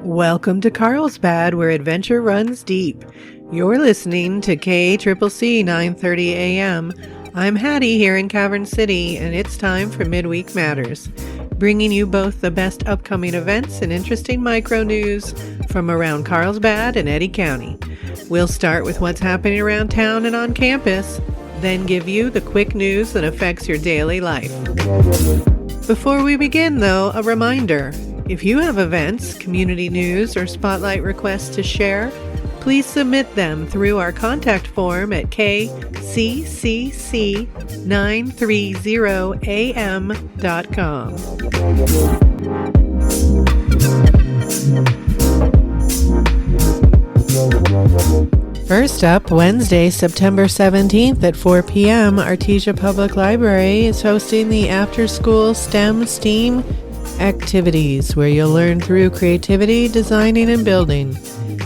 Welcome to Carlsbad, where adventure runs deep. You're listening to KCCC 9:30 a.m. I'm Hattie here in Cavern City, and it's time for Midweek Matters, bringing you both the best upcoming events and interesting micro news from around Carlsbad and Eddy County. We'll start with what's happening around town and on campus, then give you the quick news that affects your daily life. Before we begin, though, a reminder. If you have events, community news, or spotlight requests to share, please submit them through our contact form at kccc930am.com. First up, Wednesday, September 17th at 4 p.m., Artesia Public Library is hosting the after-school STEM activities, where you'll learn through creativity, designing, and building.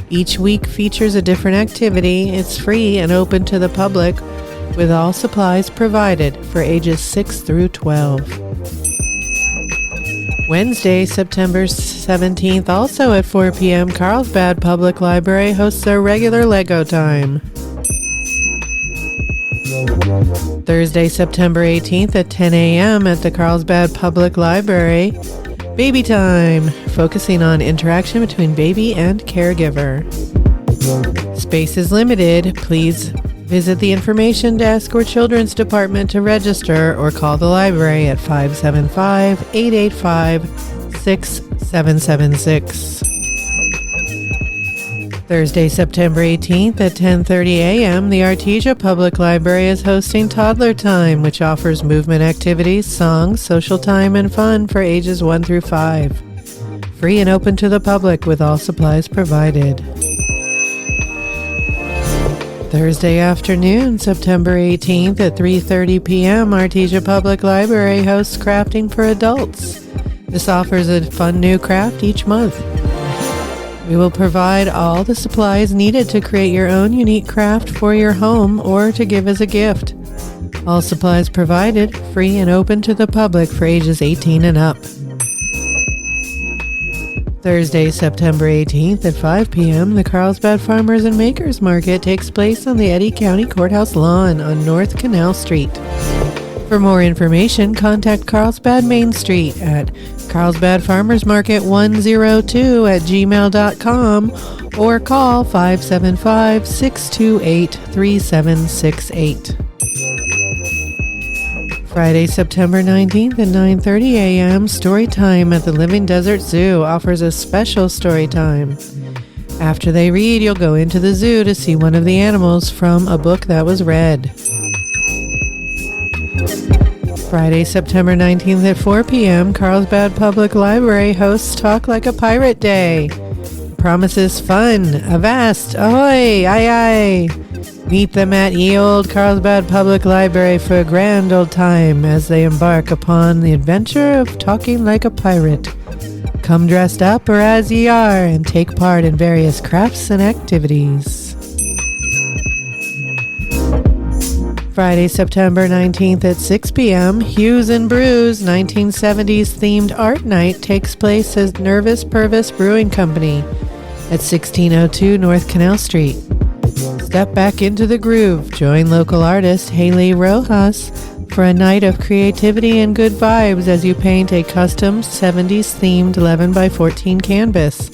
Each week features a different activity. It's free and open to the public, with all supplies provided for ages 6 through 12. Wednesday, September 17th, also at 4 p.m., Carlsbad Public Library hosts their regular Lego time. Thursday, September 18th at 10 a.m. at the Carlsbad Public Library, Baby Time, focusing on interaction between baby and caregiver. Space is limited. Please visit the information desk or children's department to register, or call the library at 575-885-6776. Thursday, September 18th at 10:30 a.m., the Artesia Public Library is hosting Toddler Time, which offers movement activities, songs, social time, and fun for ages 1 through 5. Free and open to the public, with all supplies provided. Thursday afternoon, September 18th at 3:30 p.m., Artesia Public Library hosts Crafting for Adults. This offers a fun new craft each month. We will provide all the supplies needed to create your own unique craft for your home or to give as a gift. All supplies provided, free and open to the public for ages 18 and up. Thursday, September 18th at 5 p.m., the Carlsbad Farmers and Makers Market takes place on the Eddy County Courthouse lawn on North Canal Street. For more information, contact Carlsbad Main Street at carlsbadfarmersmarket102@gmail.com or call 575-628-3768. Friday, September 19th at 9:30 a.m., Story Time at the Living Desert Zoo offers a special story time. After they read, you'll go into the zoo to see one of the animals from a book that was read. Friday, September 19th at 4 p.m., Carlsbad Public Library hosts Talk Like a Pirate Day. Promises fun, avast, ahoy, aye aye. Meet them at ye old Carlsbad Public Library for a grand old time as they embark upon the adventure of talking like a pirate. Come dressed up or as ye are and take part in various crafts and activities. Friday, September 19th at 6 p.m., Hughes and Brews 1970s themed art night takes place at Nervous Purvis Brewing Company at 1602 North Canal Street. Step back into the groove. Join local artist Haley Rojas for a night of creativity and good vibes as you paint a custom 70s themed 11x14 canvas.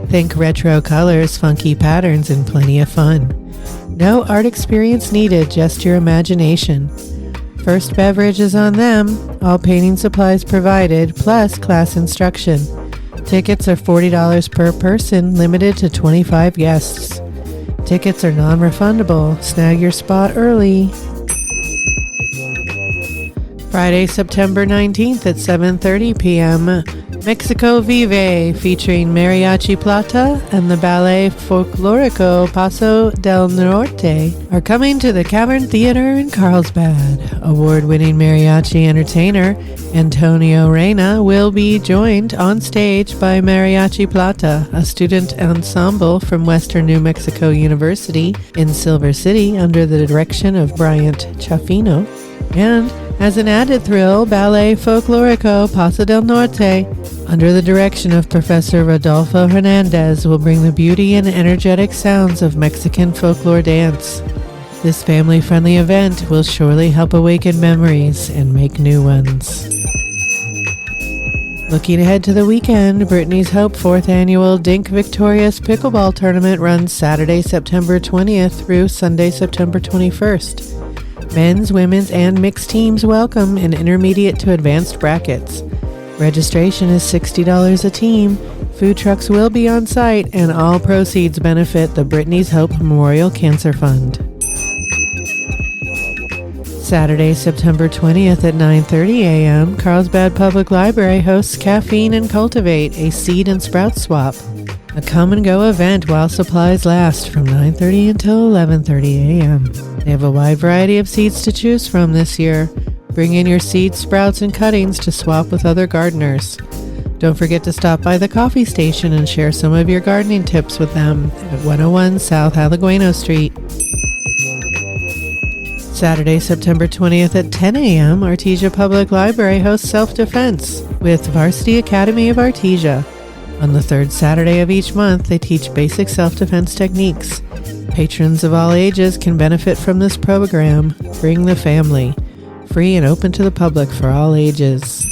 Think retro colors, funky patterns, and plenty of fun. No art experience needed, just your imagination. First beverage is on them, all painting supplies provided, plus class instruction. Tickets are $40 per person, limited to 25 guests. Tickets are non-refundable. Snag your spot early. Friday, September 19th at 7:30 p.m., Mexico Vive, featuring Mariachi Plata and the Ballet Folklorico Paso del Norte, are coming to the Cavern Theater in Carlsbad. Award-winning mariachi entertainer Antonio Reyna will be joined on stage by Mariachi Plata, a student ensemble from Western New Mexico University in Silver City under the direction of Bryant Chaffino, and As an added thrill, Ballet Folklorico Paso del Norte, under the direction of Professor Rodolfo Hernandez, will bring the beauty and energetic sounds of Mexican folklore dance. This family-friendly event will surely help awaken memories and make new ones. Looking ahead to the weekend, Brittany's Hope 4th Annual Dink Victorious Pickleball Tournament runs Saturday, September 20th through Sunday, September 21st. Men's, women's, and mixed teams welcome in intermediate to advanced brackets. Registration is $60 a team. Food trucks will be on site, and all proceeds benefit the Brittany's Hope Memorial Cancer Fund. Saturday, September 20th at 9:30 a.m., Carlsbad Public Library hosts Caffeine and Cultivate, a seed and sprout swap. A come-and-go event while supplies last from 9:30 until 11:30 a.m. They have a wide variety of seeds to choose from this year. Bring in your seeds, sprouts, and cuttings to swap with other gardeners. Don't forget to stop by the coffee station and share some of your gardening tips with them at 101 South Alagueno Street. Saturday, September 20th at 10 a.m., Artesia Public Library hosts Self-Defense with Varsity Academy of Artesia. On the third Saturday of each month, they teach basic self-defense techniques. Patrons of all ages can benefit from this program. Bring the family. Free and open to the public for all ages.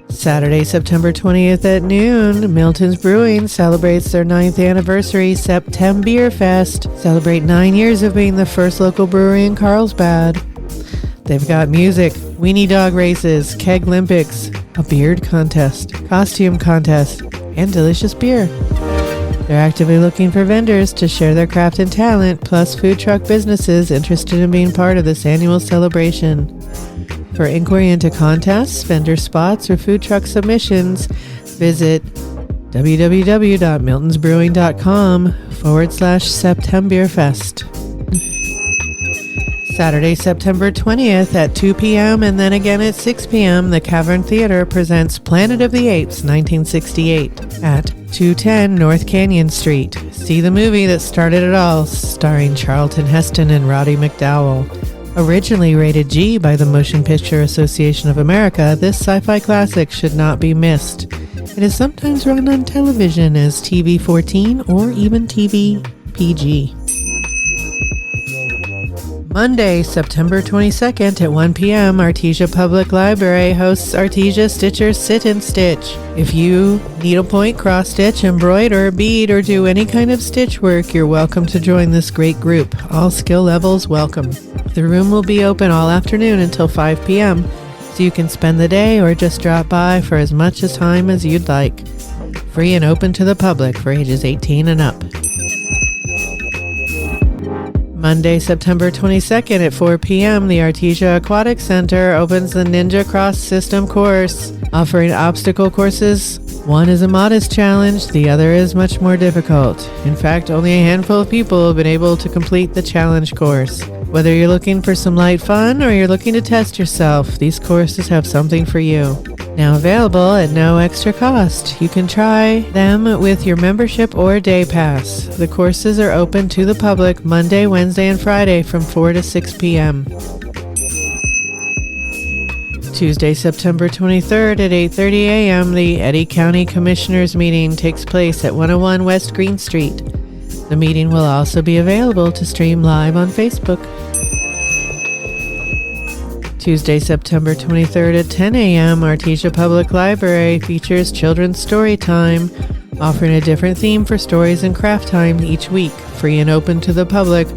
Saturday, September 20th at noon, Milton's Brewing celebrates their 9th anniversary September Fest. Celebrate 9 years of being the first local brewery in Carlsbad. They've got music, weenie dog races, keg Olympics, a beard contest, costume contest, and delicious beer. They're actively looking for vendors to share their craft and talent, plus food truck businesses interested in being part of this annual celebration. For inquiry into contests, vendor spots, or food truck submissions, visit www.miltonsbrewing.com/Septemberfest. Saturday, September 20th at 2 p.m. and then again at 6 p.m., the Cavern Theater presents Planet of the Apes 1968 at 210 North Canyon Street. See the movie that started it all, starring Charlton Heston and Roddy McDowell. Originally rated G by the Motion Picture Association of America, this sci-fi classic should not be missed. It is sometimes run on television as TV 14 or even TV PG. Monday, September 22nd at 1 p.m., Artesia Public Library hosts Artesia Stitcher's Sit and Stitch. If you needlepoint, cross stitch, embroider, bead, or do any kind of stitch work, you're welcome to join this great group. All skill levels welcome. The room will be open all afternoon until 5 p.m., so you can spend the day or just drop by for as much time as you'd like. Free and open to the public for ages 18 and up. Monday, September 22nd at 4 p.m., the Artesia Aquatic Center opens the Ninja Cross System course, offering obstacle courses. One is a modest challenge, the other is much more difficult. In fact, only a handful of people have been able to complete the challenge course. Whether you're looking for some light fun or you're looking to test yourself, these courses have something for you. Now available at no extra cost. You can try them with your membership or day pass. The courses are open to the public Monday, Wednesday, and Friday from 4 to 6 p.m. Tuesday, September 23rd at 8:30 a.m., the Eddy County Commissioners meeting takes place at 101 West Green Street. The meeting will also be available to stream live on Facebook. Tuesday, September 23rd at 10 a.m., Artesia Public Library features Children's Story Time, offering a different theme for stories and craft time each week, free and open to the public,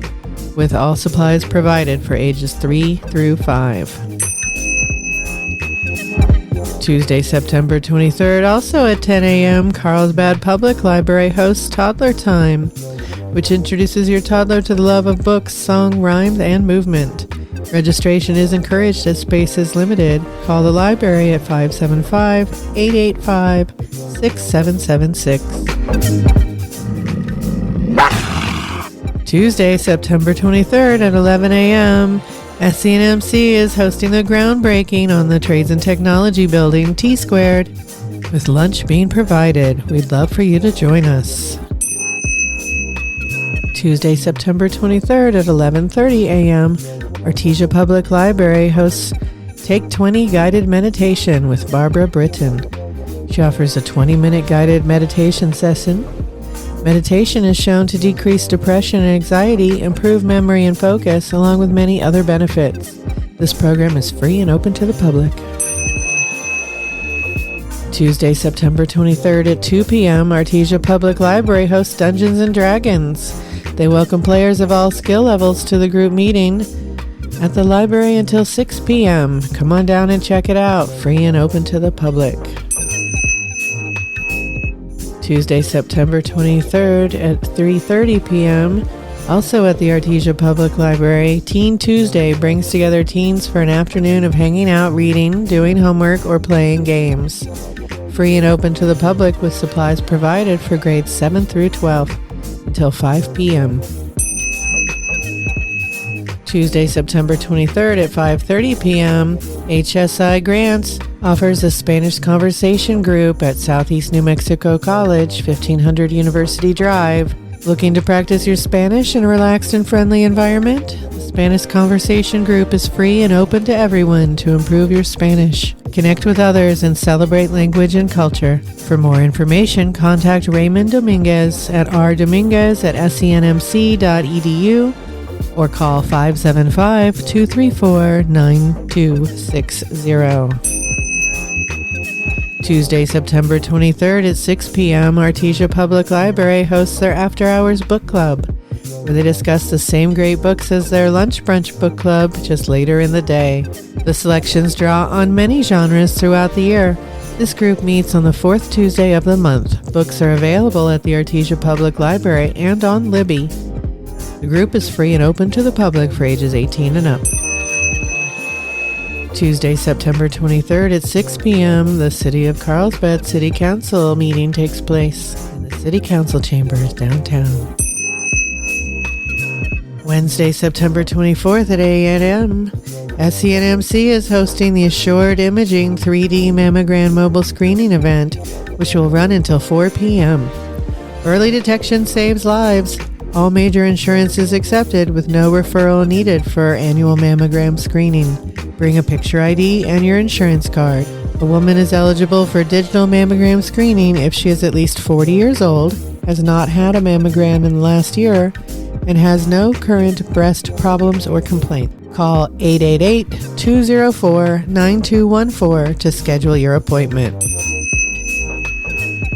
with all supplies provided for ages 3 through 5. Tuesday, September 23rd, also at 10 a.m., Carlsbad Public Library hosts Toddler Time, which introduces your toddler to the love of books, song, rhymes, and movement. Registration is encouraged as space is limited. Call the library at 575-885-6776. Tuesday, September 23rd at 11 a.m., SENMC is hosting the groundbreaking on the Trades and Technology Building, T-Squared, with lunch being provided. We'd love for you to join us. Tuesday, September 23rd at 11:30 a.m., Artesia Public Library hosts Take 20 Guided Meditation with Barbara Britton. She offers a 20-minute guided meditation session. Meditation is shown to decrease depression and anxiety, improve memory and focus, along with many other benefits. This program is free and open to the public. Tuesday, September 23rd at 2 p.m., Artesia Public Library hosts Dungeons & Dragons. They welcome players of all skill levels to the group meeting at the library until 6 p.m. Come on down and check it out, free and open to the public. Tuesday, September 23rd at 3:30 p.m., also at the Artesia Public Library, Teen Tuesday brings together teens for an afternoon of hanging out, reading, doing homework, or playing games. Free and open to the public with supplies provided for grades 7 through 12 until 5 p.m. Tuesday, September 23rd at 5:30 p.m., HSI Grants offers a Spanish conversation group at Southeast New Mexico College, 1500 University Drive. Looking to practice your Spanish in a relaxed and friendly environment? The Spanish conversation group is free and open to everyone to improve your Spanish. Connect with others and celebrate language and culture. For more information, contact Raymond Dominguez at rdominguez@senmc.edu or call 575-234-9260. Tuesday, September 23rd at 6 p.m., Artesia Public Library hosts their After Hours Book Club, where they discuss the same great books as their Lunch Brunch Book Club, just later in the day. The selections draw on many genres throughout the year. This group meets on the fourth Tuesday of the month. Books are available at the Artesia Public Library and on Libby. The group is free and open to the public for ages 18 and up. Tuesday, September 23rd at 6 p.m., the City of Carlsbad City Council meeting takes place in the City Council Chambers downtown. Wednesday, September 24th at 8 a.m., SENMC is hosting the Assured Imaging 3D Mammogram Mobile Screening event, which will run until 4 p.m. Early detection saves lives. All major insurance is accepted with no referral needed for annual mammogram screening. Bring a picture ID and your insurance card. A woman is eligible for digital mammogram screening if she is at least 40 years old, has not had a mammogram in the last year, and has no current breast problems or complaints. Call 888-204-9214 to schedule your appointment.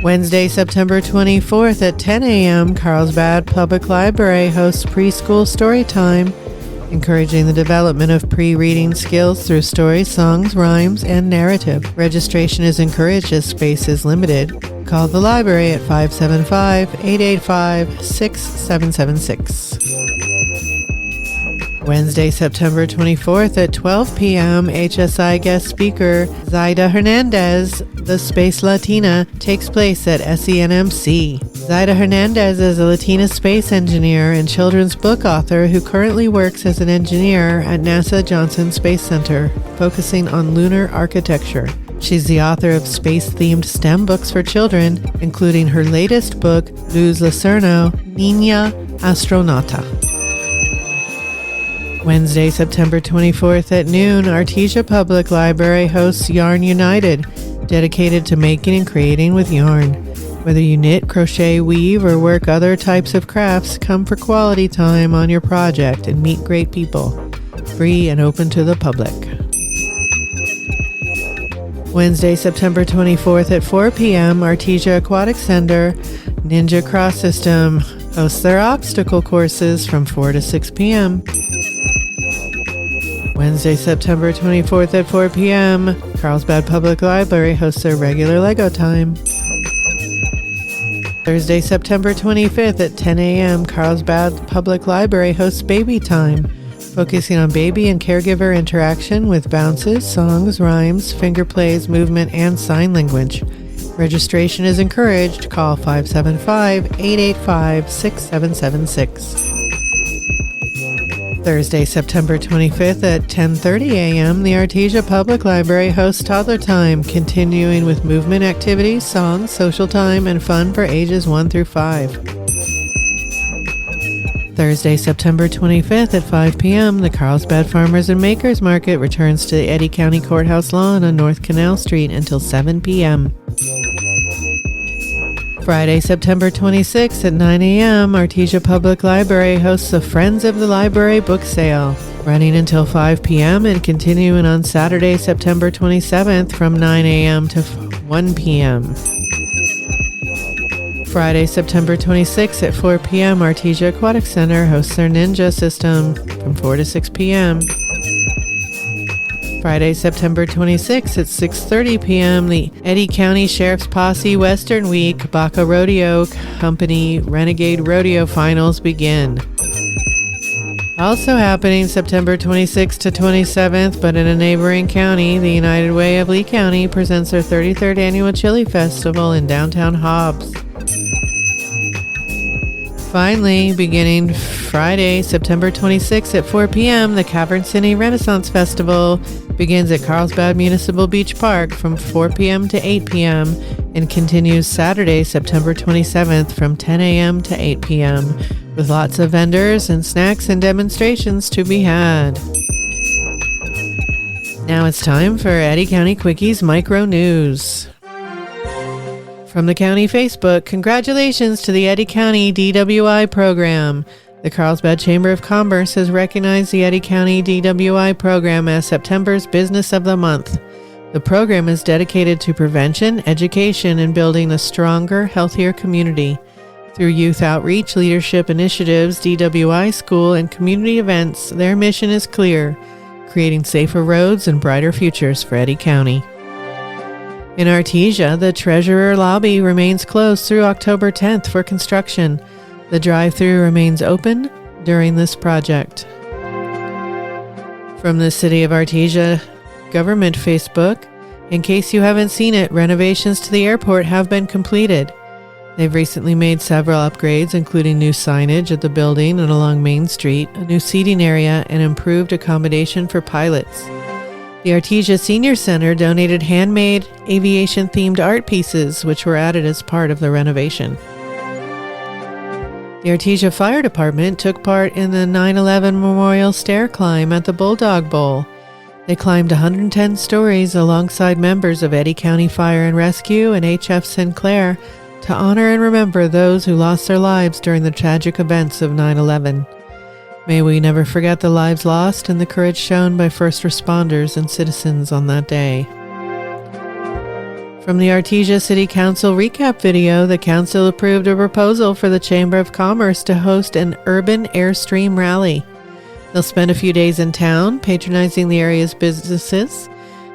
Wednesday, September 24th at 10 a.m., Carlsbad Public Library hosts preschool story time, encouraging the development of pre-reading skills through stories, songs, rhymes, and narrative. Registration is encouraged as space is limited. Call the library at 575-885-6776. Wednesday, September 24th at 12 p.m., HSI guest speaker Zaida Hernandez, the Space Latina, takes place at SENMC. Zaida Hernandez is a Latina space engineer and children's book author who currently works as an engineer at NASA Johnson Space Center, focusing on lunar architecture. She's the author of space-themed STEM books for children, including her latest book, Luz Lucerno, Niña Astronauta. Wednesday, September 24th at noon, Artesia Public Library hosts Yarn United, dedicated to making and creating with yarn. Whether you knit, crochet, weave, or work other types of crafts, come for quality time on your project and meet great people. Free and open to the public. Wednesday, September 24th at 4 p.m., Artesia Aquatic Center Ninja Cross System hosts their obstacle courses from 4 to 6 p.m. Wednesday, September 24th at 4 p.m., Carlsbad Public Library hosts their regular Lego time. Thursday, September 25th at 10 a.m., Carlsbad Public Library hosts Baby Time, focusing on baby and caregiver interaction with bounces, songs, rhymes, finger plays, movement, and sign language. Registration is encouraged. Call 575-885-6776. Thursday, September 25th at 10:30 a.m., the Artesia Public Library hosts Toddler Time, continuing with movement activities, songs, social time, and fun for ages 1 through 5. Thursday, September 25th at 5 p.m., the Carlsbad Farmers and Makers Market returns to the Eddy County Courthouse lawn on North Canal Street until 7 p.m. Friday, September 26th at 9 a.m., Artesia Public Library hosts the Friends of the Library book sale, running until 5 p.m. and continuing on Saturday, September 27th from 9 a.m. to 1 p.m. Friday, September 26th at 4 p.m., Artesia Aquatic Center hosts their Ninja System from 4 to 6 p.m. Friday, September 26th at 6:30 p.m., the Eddy County Sheriff's Posse Western Week Baca Rodeo Company Renegade Rodeo Finals begin. Also happening September 26th to 27th, but in a neighboring county, the United Way of Lee County presents their 33rd Annual Chili Festival in downtown Hobbs. Finally, beginning Friday, September 26th at 4 p.m., the Cavern City Renaissance Festival begins at Carlsbad Municipal Beach Park from 4 p.m. to 8 p.m. and continues Saturday, September 27th from 10 a.m. to 8 p.m. with lots of vendors and snacks and demonstrations to be had. Now it's time for Eddy County Quickies Micro News. From the county Facebook, congratulations to the Eddy County DWI program. The Carlsbad Chamber of Commerce has recognized the Eddy County DWI program as September's Business of the Month. The program is dedicated to prevention, education, and building a stronger, healthier community. Through youth outreach, leadership initiatives, DWI school, and community events, their mission is clear: creating safer roads and brighter futures for Eddy County. In Artesia, the Treasurer Lobby remains closed through October 10th for construction. The drive-thru remains open during this project. From the City of Artesia Government Facebook, in case you haven't seen it, renovations to the airport have been completed. They've recently made several upgrades, including new signage at the building and along Main Street, a new seating area, and improved accommodation for pilots. The Artesia Senior Center donated handmade aviation-themed art pieces, which were added as part of the renovation. The Artesia Fire Department took part in the 9/11 Memorial Stair Climb at the Bulldog Bowl. They climbed 110 stories alongside members of Eddy County Fire and Rescue and HF Sinclair to honor and remember those who lost their lives during the tragic events of 9/11. May we never forget the lives lost and the courage shown by first responders and citizens on that day. From the Artesia City Council recap video, the council approved a proposal for the Chamber of Commerce to host an urban Airstream rally. They'll spend a few days in town, patronizing the area's businesses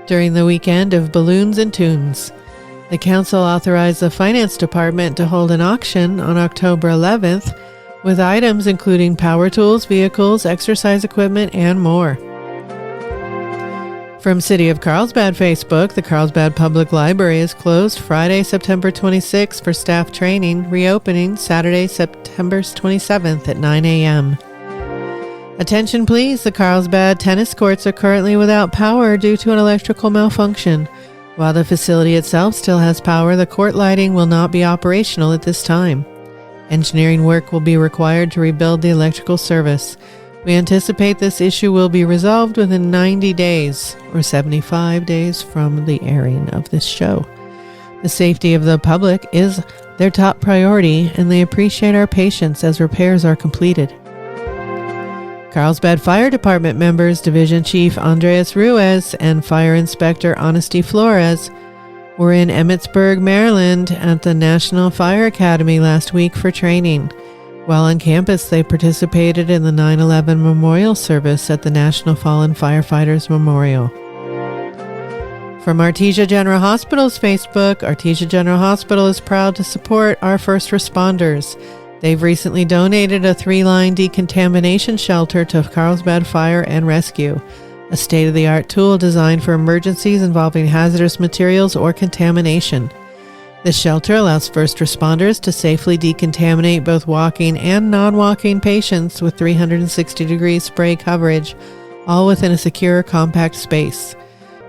during the weekend of balloons and tunes. The council authorized the Finance Department to hold an auction on October 11th with items including power tools, vehicles, exercise equipment, and more. From City of Carlsbad Facebook, the Carlsbad Public Library is closed Friday, September 26th for staff training, reopening Saturday, September 27th at 9 a.m. Attention please, the Carlsbad tennis courts are currently without power due to an electrical malfunction. While the facility itself still has power, the court lighting will not be operational at this time. Engineering work will be required to rebuild the electrical service. We anticipate this issue will be resolved within 90 days or 75 days from the airing of this show. The safety of the public is their top priority, and they appreciate our patience as repairs are completed. Carlsbad Fire Department members Division Chief Andreas Ruiz and Fire Inspector Honesty Flores were in Emmitsburg, Maryland at the National Fire Academy last week for training. While on campus, they participated in the 9/11 Memorial Service at the National Fallen Firefighters Memorial. From Artesia General Hospital's Facebook, Artesia General Hospital is proud to support our first responders. They've recently donated a 3-line decontamination shelter to Carlsbad Fire and Rescue, a state-of-the-art tool designed for emergencies involving hazardous materials or contamination. This shelter allows first responders to safely decontaminate both walking and non-walking patients with 360-degree spray coverage, all within a secure, compact space.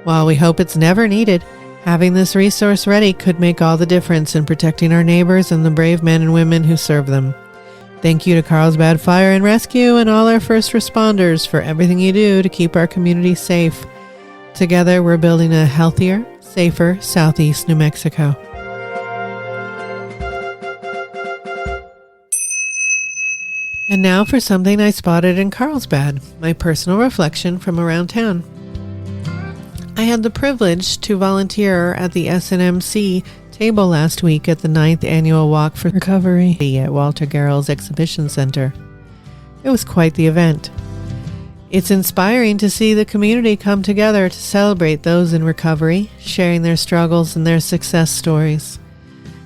While we hope it's never needed, having this resource ready could make all the difference in protecting our neighbors and the brave men and women who serve them. Thank you to Carlsbad Fire and Rescue and all our first responders for everything you do to keep our community safe. Together, we're building a healthier, safer Southeast New Mexico. And now for something I spotted in Carlsbad, my personal reflection from around town. I had the privilege to volunteer at the SNMC table last week at the 9th Annual Walk for Recovery at Walter Garrell's Exhibition Center. It was quite the event. It's inspiring to see the community come together to celebrate those in recovery, sharing their struggles and their success stories.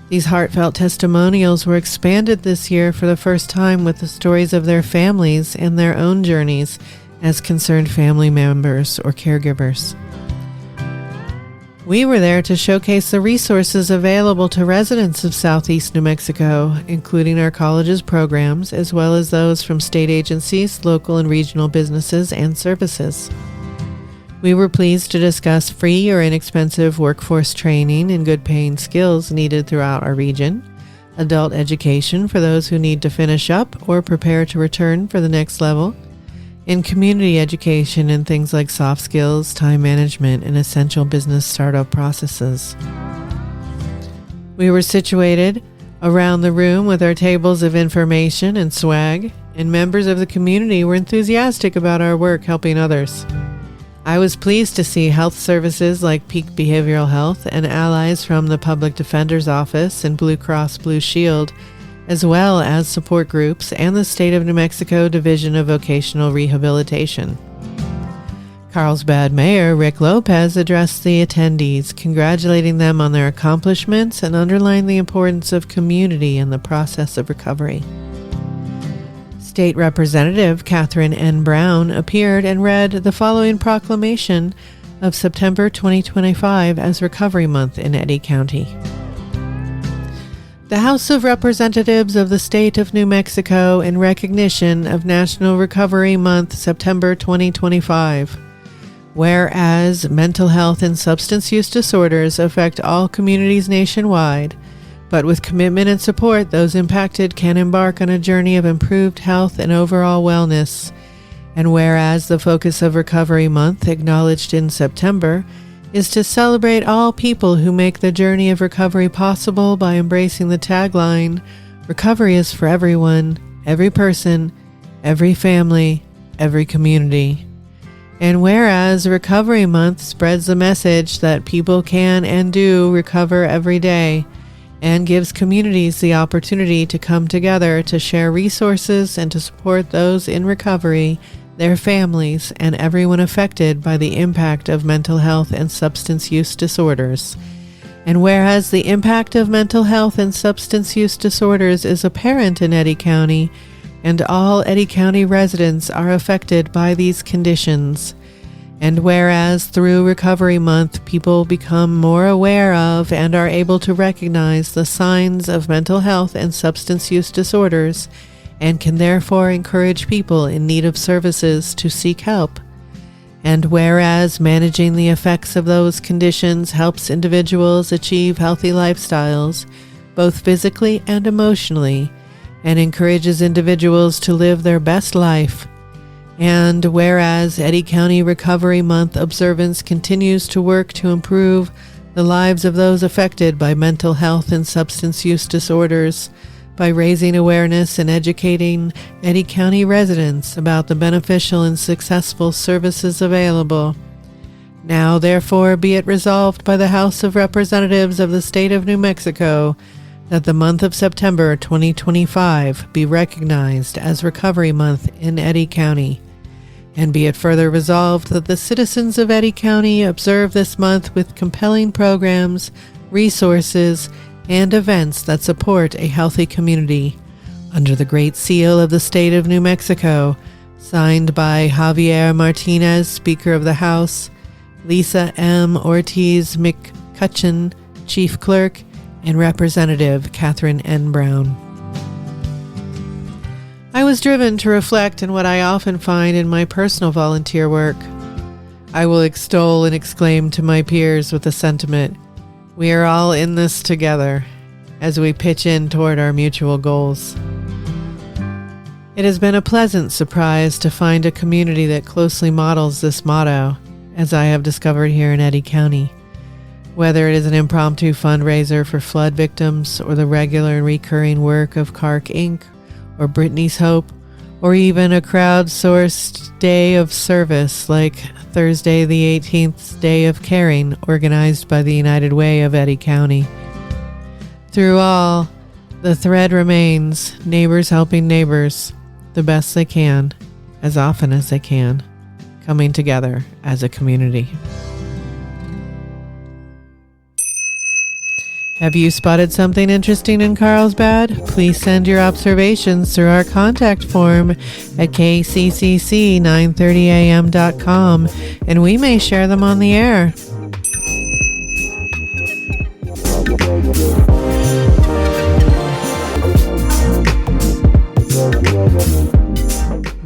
These heartfelt testimonials were expanded this year for the first time with the stories of their families and their own journeys as concerned family members or caregivers. We were there to showcase the resources available to residents of Southeast New Mexico, including our college's programs, as well as those from state agencies, local and regional businesses, and services. We were pleased to discuss free or inexpensive workforce training and good-paying skills needed throughout our region, adult education for those who need to finish up or prepare to return for the next level, and community education in things like soft skills, time management, and essential business startup processes. We were situated around the room with our tables of information and swag, and members of the community were enthusiastic about our work helping others. I was pleased to see health services like Peak Behavioral Health and allies from the Public Defender's Office and Blue Cross Blue Shield, as well as support groups and the State of New Mexico Division of Vocational Rehabilitation. Carlsbad Mayor Rick Lopez addressed the attendees, congratulating them on their accomplishments and underlining the importance of community in the process of recovery. State Representative Catherine N. Brown appeared and read the following proclamation of September 2025 as Recovery Month in Eddy County. The House of Representatives of the State of New Mexico, in recognition of National Recovery Month, September 2025. Whereas mental health and substance use disorders affect all communities nationwide, but with commitment and support, those impacted can embark on a journey of improved health and overall wellness. And whereas the focus of Recovery Month, acknowledged in September, is to celebrate all people who make the journey of recovery possible by embracing the tagline, "Recovery is for everyone, every person, every family, every community." And whereas Recovery Month spreads the message that people can and do recover every day, and gives communities the opportunity to come together to share resources and to support those in recovery, their families, and everyone affected by the impact of mental health and substance use disorders. And whereas the impact of mental health and substance use disorders is apparent in Eddy County, and all Eddy County residents are affected by these conditions, and whereas through Recovery Month, people become more aware of and are able to recognize the signs of mental health and substance use disorders, and can therefore encourage people in need of services to seek help. And whereas managing the effects of those conditions helps individuals achieve healthy lifestyles, both physically and emotionally, and encourages individuals to live their best life. And whereas Eddy County Recovery Month observance continues to work to improve the lives of those affected by mental health and substance use disorders by raising awareness and educating Eddy County residents about the beneficial and successful services available. Now, therefore, be it resolved by the House of Representatives of the State of New Mexico that the month of September 2025 be recognized as Recovery Month in Eddy County. And be it further resolved that the citizens of Eddy County observe this month with compelling programs, resources, and events that support a healthy community. Under the Great Seal of the State of New Mexico, signed by Javier Martinez, Speaker of the House, Lisa M. Ortiz McCutcheon, Chief Clerk, and Representative Catherine N. Brown. I was driven to reflect on what I often find in my personal volunteer work. I will extol and exclaim to my peers with the sentiment, "We are all in this together," as we pitch in toward our mutual goals. It has been a pleasant surprise to find a community that closely models this motto, as I have discovered here in Eddy County. Whether it is an impromptu fundraiser for flood victims, or the regular and recurring work of CARC Inc., or Brittany's Hope, or even a crowdsourced day of service like Thursday the 18th Day of Caring, organized by the United Way of Eddy County. Through all, the thread remains neighbors helping neighbors the best they can, as often as they can, coming together as a community. Have you spotted something interesting in Carlsbad? Please send your observations through our contact form at kccc930am.com, and we may share them on the air.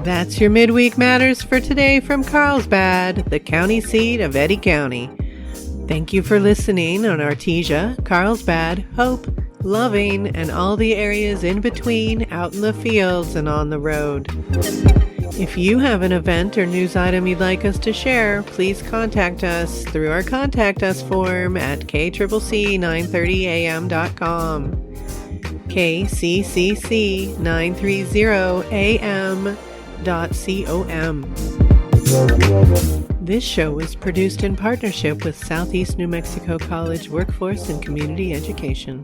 That's your Midweek Matters for today from Carlsbad, the county seat of Eddy County. Thank you for listening on Artesia, Carlsbad, Hope, Loving, and all the areas in between, out in the fields and on the road. If you have an event or news item you'd like us to share, please contact us through our Contact Us form at kccc930am.com. kccc930am.com. This show was produced in partnership with Southeast New Mexico College Workforce and Community Education.